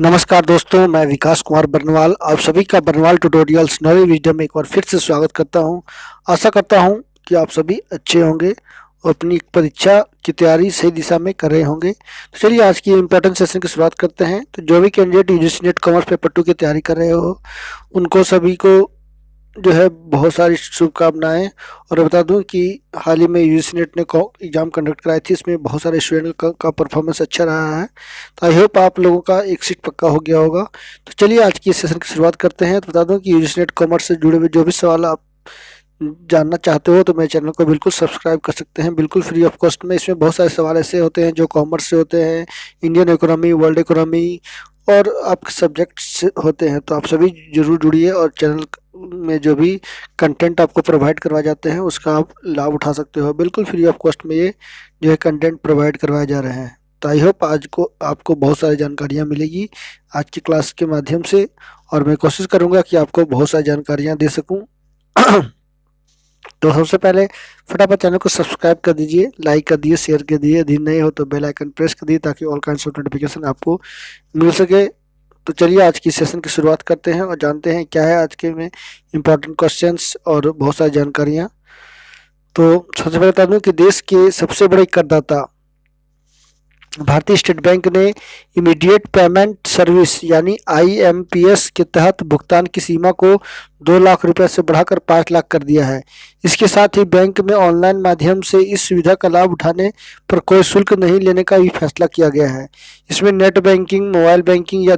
नमस्कार दोस्तों, मैं विकास कुमार बरनवाल आप सभी का बरनवाल ट्यूटोरियल्स नॉलेज विजडम में एक बार फिर से स्वागत करता हूं। आशा करता हूं कि आप सभी अच्छे होंगे और अपनी परीक्षा की तैयारी सही दिशा में कर रहे होंगे। तो चलिए आज की इम्पोर्टेंट सेशन की शुरुआत करते हैं। तो जो भी candidate UGC net commerce paper 2 की तैयारी कर रहे हो उनको सभी को जो है बहुत सारी शुभकामनाएं। और बता दूं कि हाल ही में यूजीसी नेट ने एग्जाम कंडक्ट कराई थी, इसमें बहुत सारे स्टूडेंट का परफॉर्मेंस अच्छा रहा है। तो आई होप आप लोगों का एक सीट पक्का हो गया होगा। तो चलिए आज की सेशन की शुरुआत करते हैं। तो बता दूं कि यूजीसी नेट कॉमर्स से जुड़े हुए जो भी सवाल आप जानना चाहते हो तो मेरे चैनल को बिल्कुल सब्सक्राइब कर सकते हैं, बिल्कुल फ्री ऑफ कॉस्ट में। इसमें बहुत सारे सवाल ऐसे होते हैं जो कॉमर्स से होते हैं, इंडियन इकोनॉमी, वर्ल्ड इकोनॉमी और आपके सब्जेक्ट से होते हैं। तो आप सभी जरूर जुड़िए और चैनल में जो भी कंटेंट आपको प्रोवाइड करवाए जाते हैं उसका आप लाभ उठा सकते हो। बिल्कुल फ्री ऑफ कॉस्ट में ये जो है कंटेंट प्रोवाइड करवाए जा रहे हैं। तो आई होप आज को आपको बहुत सारी जानकारियाँ मिलेगी आज की क्लास के माध्यम से, और मैं कोशिश करूँगा कि आपको बहुत सारी जानकारियाँ दे सकूँ। तो सबसे पहले फटाफट चैनल को सब्सक्राइब कर दीजिए, लाइक कर दिए, शेयर कर दिए, यदि नए हो तो बेल आइकन प्रेस कर दिए ताकि ऑल काइंड्स ऑफ नोटिफिकेशन आपको मिल सके। तो चलिए आज की सेशन की शुरुआत करते हैं और जानते हैं क्या है आज के में इम्पोर्टेंट क्वेश्चंस और बहुत सारी जानकारियाँ। तो सबसे पहले बता दूं कि देश के सबसे बड़े करदाता भारतीय स्टेट बैंक ने इमीडिएट पेमेंट सर्विस यानी आईएमपीएस के तहत भुगतान की सीमा को 2 लाख रुपए से बढ़ाकर 5 लाख कर दिया है। इसके साथ ही बैंक में ऑनलाइन माध्यम से इस सुविधा का लाभ उठाने पर कोई शुल्क नहीं लेने का भी फैसला किया गया है। इसमें नेट बैंकिंग, मोबाइल बैंकिंग या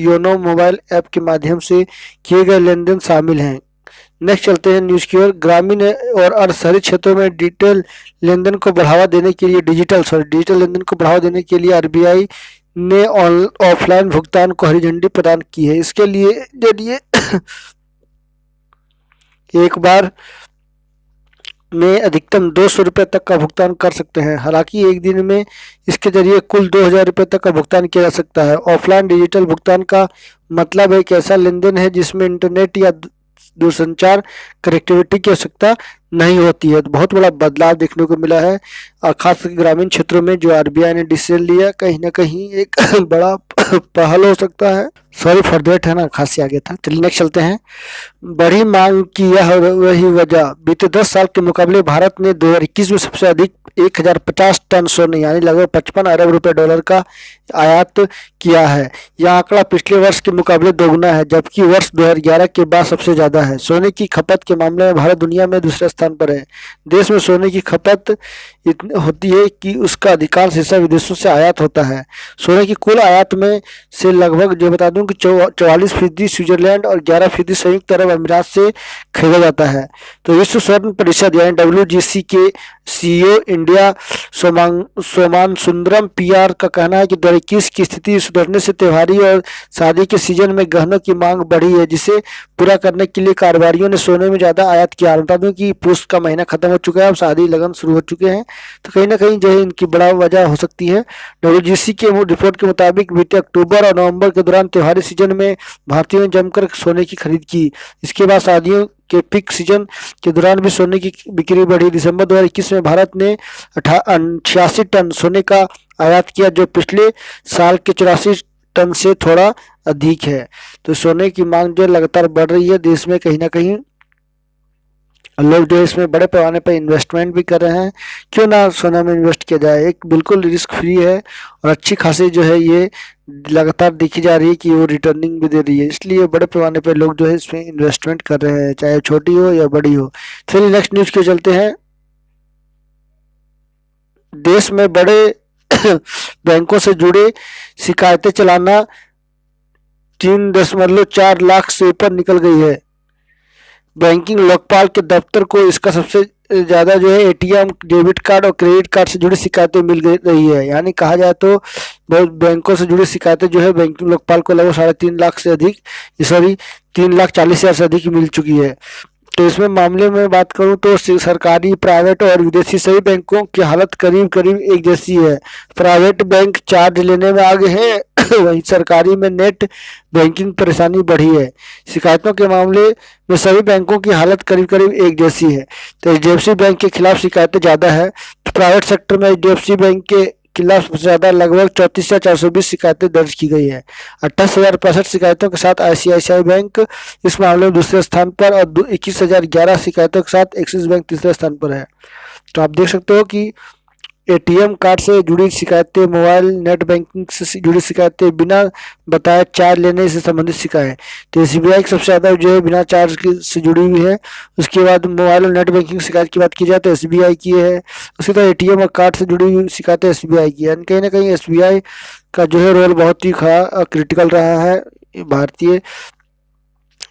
योनो मोबाइल ऐप के माध्यम से किए गए लेन देन शामिल हैं। नेक्स्ट चलते हैं न्यूज़ की ओर। ग्रामीण और अर्ध शहरी क्षेत्रों में डिजिटल लेन देन को बढ़ावा देने के लिए डिजिटल लेन देन को बढ़ावा देने के लिए आरबीआई ने ऑफलाइन भुगतान को हरी झंडी प्रदान की है। इसके लिए जरिए एक बार में अधिकतम 200 रुपये तक का भुगतान कर सकते हैं। हालांकि एक दिन में इसके जरिए कुल 2000 रुपये तक का भुगतान किया जा सकता है। ऑफलाइन डिजिटल भुगतान का मतलब एक ऐसा लेन देन है जिसमें इंटरनेट या दूरसंचार कनेक्टिविटी की आवश्यकता नहीं होती है। तो बहुत बड़ा बदलाव देखने को मिला है और खासकर ग्रामीण क्षेत्रों में जो आरबीआई ने डिसीजन लिया कहीं ना कहीं एक बड़ा पहल हो सकता है। सॉरी फॉर दैट, है ना, खांसी आ गया था। चलिए नेक्स्ट चलते हैं। बड़ी मांग की यह वही वजह, बीते 10 साल के मुकाबले भारत ने 2021 में सबसे अधिक 1050 टन सोने यानी लगभग 55 अरब रुपए डॉलर का आयात किया है। यह आंकड़ा पिछले वर्ष के मुकाबले दोगुना है, जबकि वर्ष 2011 के बाद सबसे ज्यादा है। सोने की खपत के मामले में भारत दुनिया में दूसरे स्थान पर है। देश में सोने की खपत इतनी होती है कि उसका अधिकांश हिस्सा विदेशों से आयात होता है। सोने की कुल आयात में से लगभग जो बता दूं कि 44% स्विट्जरलैंड और 11% संयुक्त अरब अमीरात से खरीदा जाता है। तो विश्व स्वर्ण परिषद यानी WGC के सीईओ इंडिया सोमान सुंदरम पीआर का कहना है कि 2021 की स्थिति सुधरने से त्योहारी और शादी के सीजन में गहनों की मांग बढ़ी है, जिसे पूरा करने के लिए कारोबारियों ने सोने में ज्यादा आयात किया। बता दूं कि पुष का महीना खत्म हो चुका है, अब शादी लगन शुरू हो चुके हैं, तो कहीं ना कहीं जो है इनकी बड़ा वजह हो सकती है। WGC के रिपोर्ट के मुताबिक बीते अक्टूबर और नवंबर के दौरान त्योहारी सीजन में भारतीयों ने जमकर सोने की खरीद की। इसके बाद शादियों के पीक सीजन के दौरान भी सोने की बिक्री बढ़ी। दिसंबर 2021 में भारत ने 86 टन सोने का आयात किया, जो पिछले साल के 84 टन से थोड़ा अधिक है। तो सोने की मांग जो लगातार बढ़ रही है देश में, कहीं ना कहीं लोग जो है इसमें बड़े पैमाने पर इन्वेस्टमेंट भी कर रहे हैं। क्यों ना सोना में इन्वेस्ट किया जाए, एक बिल्कुल रिस्क फ्री है और अच्छी खासी जो है ये लगातार देखी जा रही है कि वो रिटर्निंग भी दे रही है, इसलिए बड़े पैमाने पर लोग जो है इसमें इन्वेस्टमेंट कर रहे हैं, चाहे छोटी हो या बड़ी हो। चलिए नेक्स्ट न्यूज के चलते हैं। देश में बड़े बैंकों से जुड़े शिकायतें चलाना 3.4 लाख से ऊपर निकल गई है। बैंकिंग लोकपाल के दफ्तर को इसका सबसे ज़्यादा जो है एटीएम, डेबिट कार्ड और क्रेडिट कार्ड से जुड़ी शिकायतें मिल रही है। यानी कहा जाए तो बहुत बैंकों से जुड़ी शिकायतें जो है बैंकिंग लोकपाल को लगभग 3.5 लाख से अधिक, सॉरी 3,40,000 से अधिक मिल चुकी है। तो इसमें मामले में बात करूं तो सरकारी, प्राइवेट और विदेशी सभी बैंकों की हालत करीब करीब एक जैसी है। प्राइवेट बैंक चार्ज लेने में आगे हैं वहीं सरकारी में नेट बैंकिंग परेशानी बढ़ी है। शिकायतों के मामले में सभी बैंकों की हालत करीब करीब एक जैसी है। तो HDFC बैंक के खिलाफ शिकायतें ज़्यादा है। तो प्राइवेट सेक्टर में HDFC बैंक के खिलाफ सबसे ज़्यादा लगभग 34,420 शिकायतें दर्ज की गई है। 28,065 शिकायतों के साथ ICICI बैंक इस मामले में दूसरे स्थान पर और 21,011 शिकायतों के साथ एक्सिस बैंक तीसरे स्थान पर है। तो आप देख सकते हो कि ATM कार्ड से जुड़ी शिकायतें, मोबाइल नेट बैंकिंग से जुड़ी शिकायतें, बिना बताए चार्ज लेने से संबंधित शिकायत, तो SBI की सबसे ज़्यादा जो है बिना चार्ज से जुड़ी हुई है। उसके बाद मोबाइल और नेट बैंकिंग शिकायत की बात की जाए तो SBI की है। उसी तरह ATM और कार्ड से जुड़ी हुई शिकायतें SBI की है। कहीं ना कहीं SBI का जो है रोल बहुत ही क्रिटिकल रहा है भारतीय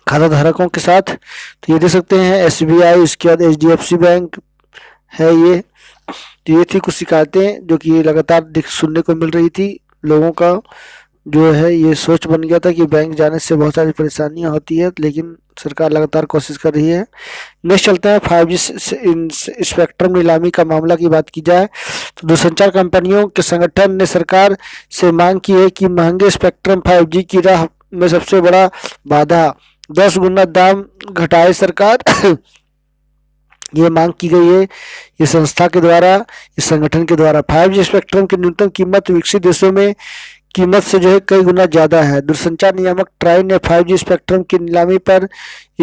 खाता धारकों के साथ। तो ये देख सकते हैं SBI, उसके बाद HDFC बैंक है ये। तो ये थी कुछ शिकायतें जो कि लगातार सुनने को मिल रही थी। लोगों का जो है ये सोच बन गया था कि बैंक जाने से बहुत सारी परेशानियां होती है, लेकिन सरकार लगातार कोशिश कर रही है। नेक्स्ट चलते हैं 5G स्पेक्ट्रम नीलामी का मामला की बात की जाए तो दूरसंचार कंपनियों के संगठन ने सरकार से मांग की है कि महंगे स्पेक्ट्रम 5G की राह में सबसे बड़ा बाधा 10 गुना दाम घटाए सरकार। ये मांग की गई है इस संस्था के द्वारा, इस संगठन के द्वारा। 5G स्पेक्ट्रम की न्यूनतम कीमत विकसित देशों में कीमत से जो है कई गुना ज़्यादा है। दूरसंचार नियामक ट्राई ने 5G स्पेक्ट्रम की नीलामी पर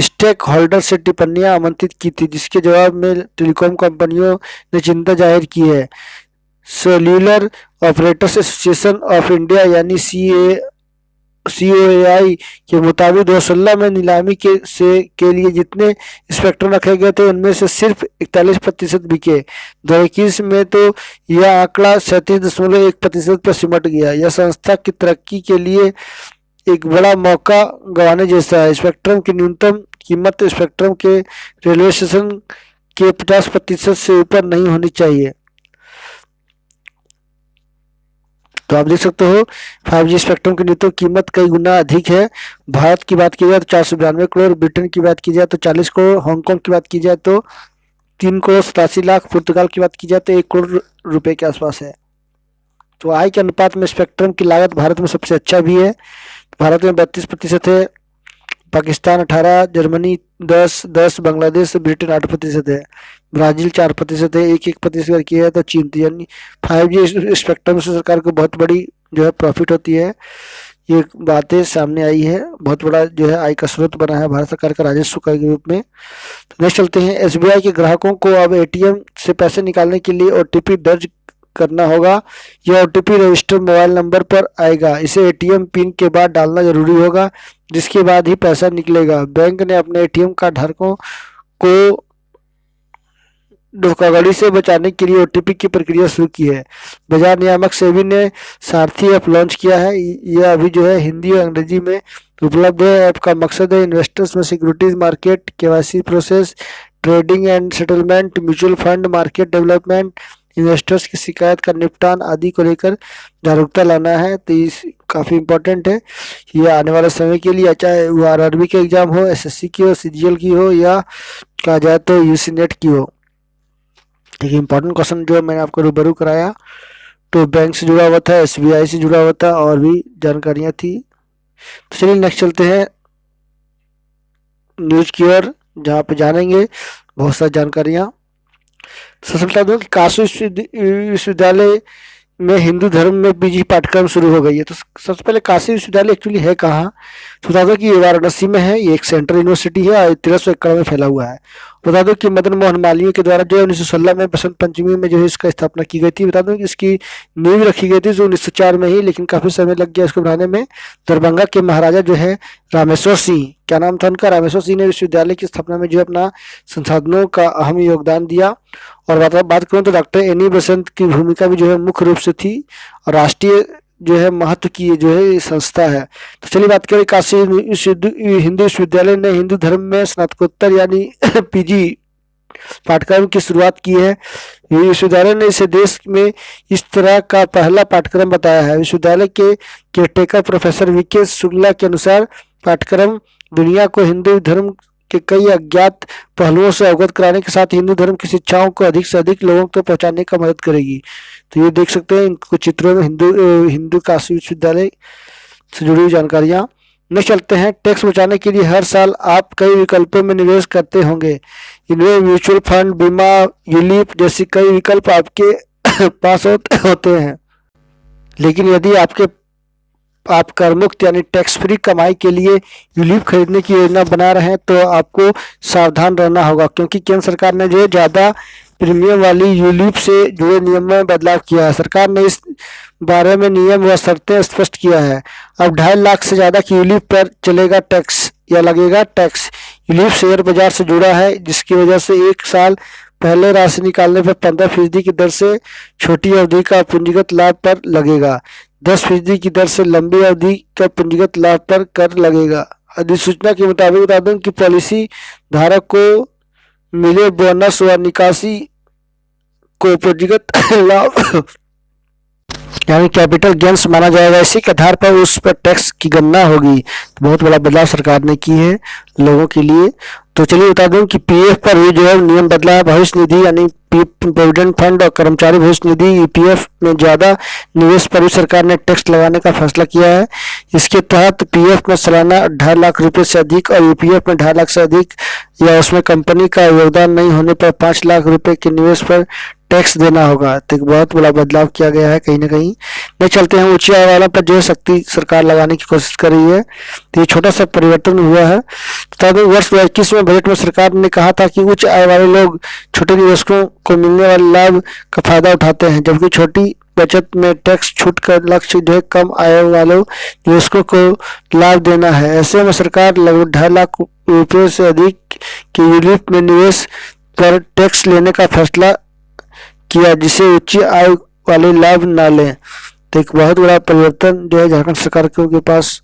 स्टेक होल्डर से टिप्पणियां आमंत्रित की थी, जिसके जवाब में टेलीकॉम कंपनियों ने चिंता जाहिर की है। Cellular operators association of India यानी COAI के मुताबिक 2016 में नीलामी के लिए जितने स्पेक्ट्रम रखे गए थे उनमें से सिर्फ 41% बिके। 2021 में तो यह आंकड़ा 37.1% पर सिमट गया। यह संस्था की तरक्की के लिए एक बड़ा मौका गंवाने जैसा है। स्पेक्ट्रम की न्यूनतम कीमत स्पेक्ट्रम के रेलवे स्टेशन के 50% से ऊपर नहीं होनी चाहिए। तो आप देख सकते हो 5G स्पेक्ट्रम की न्यूनतम कीमत कई गुना अधिक है। भारत की बात की जाए तो 492 करोड़, ब्रिटेन की बात की जाए तो 40 करोड़, हांगकांग की बात की जाए तो 3,87,00,000, पुर्तगाल की बात की जाए तो 1 करोड़ रुपए के आसपास है। तो आय के अनुपात में स्पेक्ट्रम की लागत भारत में सबसे अच्छा भी है। भारत में 32% है, पाकिस्तान 18, जर्मनी 10, बांग्लादेश, ब्रिटेन 8% है, ब्राजील 4% है, 1% किया है तो चीन। यानी 5G स्पेक्ट्रम से सरकार को बहुत बड़ी जो है प्रॉफिट होती है। ये बातें सामने आई है, बहुत बड़ा जो है आय का स्रोत बना है भारत सरकार का राजस्व के रूप में। तो नेक्स्ट चलते हैं, SBI के ग्राहकों को अब ATM से पैसे निकालने के लिए OTP दर्ज करना होगा। यह OTP रजिस्टर्ड मोबाइल नंबर पर आएगा। इसे ATM पिन के बाद डालना जरूरी होगा, जिसके बाद ही पैसा निकलेगा। बैंक ने अपने ATM कार्ड धारकों को धोखाधड़ी से बचाने के लिए OTP की प्रक्रिया शुरू की है। बाजार नियामक सेबी ने सारथी ऐप लॉन्च किया है। यह अभी जो है हिंदी और अंग्रेजी में उपलब्ध है। ऐप का मकसद है इन्वेस्टर्स में securities market, KYC process, trading and settlement, mutual fund market development, investors की शिकायत का निपटान आदि को लेकर जागरूकता लाना है। तो इस काफ़ी इम्पोर्टेंट है। ये आने वाले समय के लिए, चाहे वो RRB के एग्जाम हो, SSC की हो, CGL की हो, या कहा जाए तो UC नेट की हो। एक इम्पोर्टेंट क्वेश्चन जो मैंने आपको रूबरू कराया तो बैंक से जुड़ा हुआ था, SBI से जुड़ा हुआ था, और भी जानकारियाँ थी। तो चलिए नेक्स्ट चलते हैं न्यूज की ओर, जहाँ पे जानेंगे बहुत सारी जानकारियाँ। सबसे बता दूँ कि काशी विश्वविद्यालय में हिंदू धर्म में PG पाठ्यक्रम शुरू हो गई है। तो सबसे पहले काशी विश्वविद्यालय एक्चुअली है कहाँ, तो बता दो कि ये वाराणसी में है। ये एक सेंट्रल यूनिवर्सिटी है और 1300 एकड़ में फैला हुआ है। बता दो कि मदन मोहन मालवीय के द्वारा जो है 1916 में बसंत पंचमी में जो है इसका स्थापना की गई थी। बता दूं कि इसकी नींव रखी गई थी जो 1904 में ही, लेकिन काफ़ी समय लग गया इसको बनाने में। दरभंगा के महाराजा जो है रामेश्वर सिंह, क्या नाम था उनका, रामेश्वर सिंह ने विश्वविद्यालय की स्थापना में जो है अपना संसाधनों का अहम योगदान दिया। और बात करूँ तो डॉक्टर एनी बेसेंट की भूमिका भी जो है मुख्य रूप से थी, और राष्ट्रीय जो है महत्व की जो है संस्था है। तो चलिए बात करें काशी हिंदू विश्वविद्यालय ने हिंदू धर्म में स्नातकोत्तर यानी PG पाठ्यक्रम की शुरुआत की है। विश्वविद्यालय ने इसे देश में इस तरह का पहला पाठ्यक्रम बताया है। विश्वविद्यालय के केयरटेकर प्रोफेसर VK शुक्ला के अनुसार पाठ्यक्रम दुनिया को हिंदू धर्म के कई अज्ञात पहलुओं से अवगत कराने के साथ हिंदू धर्म की शिक्षाओं को अधिक से अधिक लोगों तक पहुंचाने का मदद करेगी। तो ये देख सकते हैं इन कुछ चित्रों में हिंदू काशी विश्वविद्यालय से जुड़ी हुई जानकारियाँ। नेक्स्ट चलते हैं, टैक्स बचाने के लिए हर साल आप कई विकल्पों में निवेश करते होंगे। इनमें म्यूचुअल फंड, बीमा, यूलिप जैसी कई विकल्प आपके पास होते हैं। लेकिन यदि आप कर मुक्त यानी टैक्स फ्री कमाई के लिए यूलिप खरीदने की योजना बना रहे हैं तो आपको सावधान रहना होगा, क्योंकि केंद्र सरकार ने जो है ज़्यादा प्रीमियम वाली यूलिप से जुड़े नियम में बदलाव किया है। सरकार ने इस बारे में नियम व शर्तें स्पष्ट किया है। अब 2.5 लाख से ज़्यादा की यूलिप पर चलेगा टैक्स या लगेगा टैक्स। यूलिप शेयर बाजार से जुड़ा है, जिसकी वजह से 1 साल पहले राशि निकालने पर 15% की दर से छोटी अवधि का पूंजीगत लाभ पर लगेगा। 10% की दर से लंबी अवधि का पूंजीगत लाभ पर कर लगेगा। अधिसूचना के मुताबिक बता दूं कि पॉलिसी धारक को मिले बोनस व निकासी को पूंजीगत लाभ यानी कैपिटल गेन्स माना जाएगा। इसी के आधार पर उस पर टैक्स की गणना होगी। तो बहुत बड़ा बदलाव सरकार ने की है लोगों के लिए। तो चलिए बता दूं कि पीएफ पर भी जो है नियम बदला है। भविष्य निधि यानी प्रोविडेंट फंड और कर्मचारी भविष्य निधि ईपीएफ में ज़्यादा निवेश पर भी सरकार ने टैक्स लगाने का फैसला किया है। इसके तहत पीएफ में सालाना 2.5 लाख रुपये से अधिक और ईपीएफ में 2.5 लाख से अधिक या उसमें कंपनी का योगदान नहीं होने पर 5 लाख रुपये के निवेश पर टैक्स देना होगा। तो एक बहुत बड़ा बदलाव किया गया है कहीं ना कहीं। नहीं चलते हैं ऊंची आय वालों पर जो है सख्ती सरकार लगाने की कोशिश कर रही है। तो ये छोटा सा परिवर्तन हुआ है। तो वर्ष 2021 में बजट में सरकार ने कहा था कि उच्च आय वाले लोग छोटे निवेशकों को मिलने वाले लाभ का फायदा उठाते हैं, जबकि छोटी बचत में टैक्स छूट का लक्ष्य जो है कम आय वाले निवेशकों को लाभ देना है। ऐसे में सरकार लगभग 2.5 लाख रुपये से अधिक के यूलिप में निवेश पर टैक्स लेने का फैसला किया, जिसे उच्च आय वाले लाभ न लें। तो एक बहुत बड़ा परिवर्तन जो है झारखंड सरकार के पास,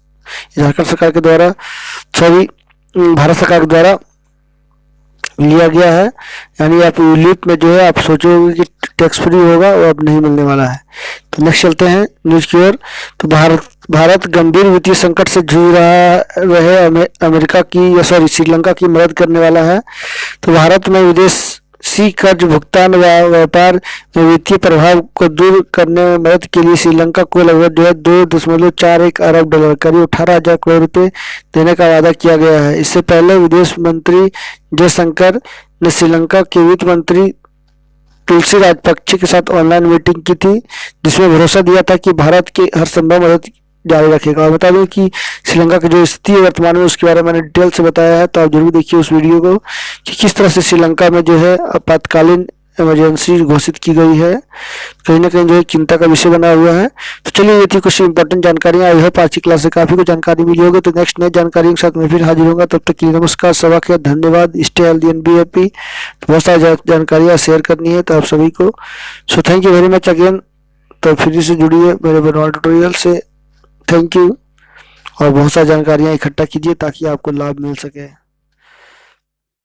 झारखंड सरकार के द्वारा भारत सरकार के द्वारा लिया गया है। यानी आप यूलिप में जो है आप सोचोगे कि टैक्स फ्री होगा, वो अब नहीं मिलने वाला है। तो नेक्स्ट चलते हैं न्यूज की ओर। तो भारत गंभीर वित्तीय संकट से जूझ रहे अमेरिका की या श्रीलंका की मदद करने वाला है। तो भारत में विदेशी कर्ज भुगतान व व्यापार में वित्तीय प्रभाव को दूर करने में मदद के लिए श्रीलंका को लगभग जो है 2.41 अरब डॉलर करीब 18,000 करोड़ रुपए देने का वादा किया गया है। इससे पहले विदेश मंत्री जयशंकर ने श्रीलंका के वित्त मंत्री तुलसी राजपक्षे के साथ ऑनलाइन मीटिंग की थी, जिसमें भरोसा दिया था कि भारत की हर संभव मदद जारी रखेगा। और बता दें कि श्रीलंका की जो स्थिति है वर्तमान में, उसके बारे में मैंने डिटेल से बताया है। तो आप जरूर देखिए उस वीडियो को कि किस तरह से श्रीलंका में जो है आपातकालीन इमरजेंसी घोषित की गई है। कहीं ना कहीं जो है चिंता का विषय बना हुआ है। तो चलिए ये थी कुछ इंपॉर्टेंट जानकारियां। आई होप आज की क्लास से काफी कुछ जानकारी मिली होगी। तो नेक्स्ट नई जानकारी के साथ मैं फिर हाजिर होगा। तब तक के लिए नमस्कार, सबक है, धन्यवाद। Stay healthy and be happy. बहुत सारी जानकारियाँ शेयर करनी है तो आप सभी को। So thank you very much again. तो फिर से जुड़िए मेरे बनवाल ट्यूटोरियल से। Thank you. और बहुत सारी जानकारियाँ इकट्ठा कीजिए ताकि आपको लाभ मिल सके।